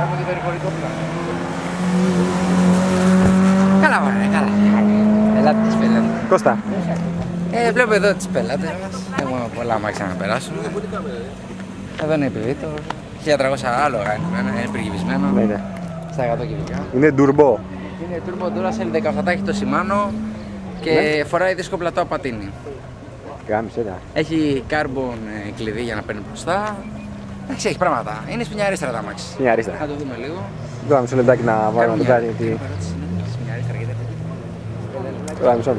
Έχουμε το περιχωρικό πλάνο. Καλά μωρέ, καλά. Ελάτε τις πελάτες. Κώστα. Βλέπω εδώ τις πελάτες μας. Έχουμε πολλά αμάξια να περάσουμε. Εδώ είναι επιβίτο. 1300 άλογα είναι πρικυβισμένο. Ναι. Στα 100 κυβικά. Είναι turbo. Είναι turbo Duracell 17, έχει το Shimano και φοράει δίσκο πλατό πατίνι. Γάμισε τα. Έχει carbon κλειδί για να παίρνει μπροστά. Εντάξει, έχει πράγματα. Είναι σπινιαρίστρα τα αμάξι. Σπινιαρίστρα. Θα το δούμε λίγο. Τώρα μισό λεπτάκι να βάλω να το κάνει. Σπινιαρίστρα γιατί. Τώρα μισό.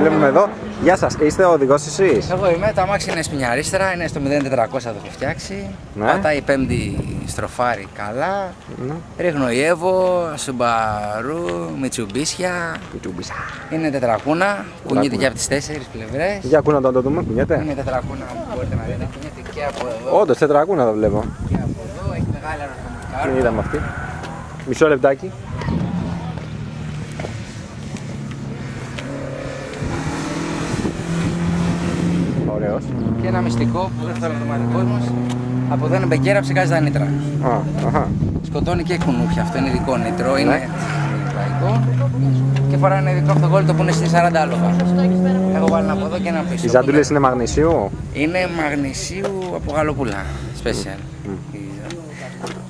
Βλέπουμε εδώ. Γεια σας, είστε ο οδηγός εσείς? Εγώ είμαι, το αμάξι είναι σπινιαρίστρα, είναι στο 0400 το έχω φτιάξει. Ναι. Πατάει η πέμπτη στροφάρι καλά. Ναι. Ρίχνω Evo, Subaru, Μιτσουμπίσια. Είναι τετρακούνα, κουνιέται και από τις 4 πλευρές. Για κούνα το δούμε, κουνιέται. Είναι τετρακούνα που μπορείτε να δείτε, κουνιέται και από εδώ. Όντως, τετρακούνα το βλέπω. Και από εδώ, έχει μεγάλη αεροδυναμικά. Την είδαμε αυτή. Μισό λεπτάκι. Ωραίος. Και ένα μυστικό που δεν θέλω να το μάθει ο κόσμος. Από εδώ είναι μπεκέρα, ψεκάζει τα νήτρα. Αχα. Σκοτώνει και κουνούπια, αυτό είναι ειδικό νήτρο, είναι λαϊκό. Και φοράει ένα ειδικό αυτοκόλλητο που είναι στις 40 άλογα. Έχω βάλει ένα από εδώ και ένα πίσω. Οι ζαντούλες είναι μαγνησίου. Είναι μαγνησίου από γαλοπούλα, special.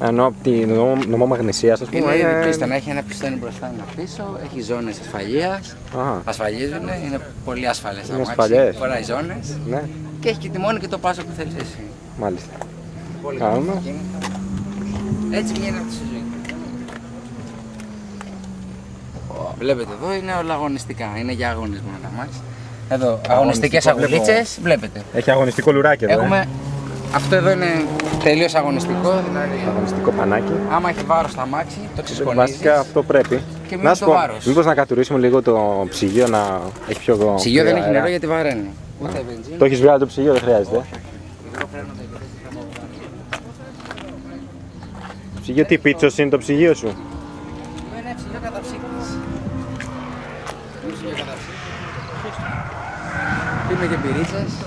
Ενώ από την νομομαγνησίας, ας πούμε. Είναι πίστον, έχει ένα πιστόνι μπροστά, ένα πίσω, έχει ζώνες ασφαλείας. Ασφαλίζουν, είναι πολύ ασφαλές τα αμάξι, φοράει ζώνες. Ναι. Και έχει και τιμόνι και το πάσο που θέλεις εσύ. Μάλιστα. Πολύ Κάνουμε. Έτσι βγαίνει από τη συζήτηση. Βλέπετε εδώ είναι όλα αγωνιστικά, είναι για αγωνισμό τα αμάξι. Εδώ αγωνιστικές αγουλίτσες, βλέπετε. Έχει αγωνιστικό λουράκι εδώ. Έχουμε... Αυτό εδώ είναι τελείως αγωνιστικό, δηλαδή αγωνιστικό πανάκι. άμα έχει βάρος το αμάξι, το ξεσκονίζεις. Βασικά αυτό πρέπει. Και μείνει το βάρος. Μήπως να κατουρίσουμε λίγο το ψυγείο να έχει πιο... Ψυγείο δεν έχει νερό γιατί βαραίνει. Ούτε βενζίνη. Το έχεις βγάλει το ψυγείο, δεν χρειάζεται. Ψυγείο τι πίτσος είναι το ψυγείο σου? Είναι ψυγείο καταψύκτης. Είναι ψυγείο καταψύκτης. Πίνουμε και πυρίτσες.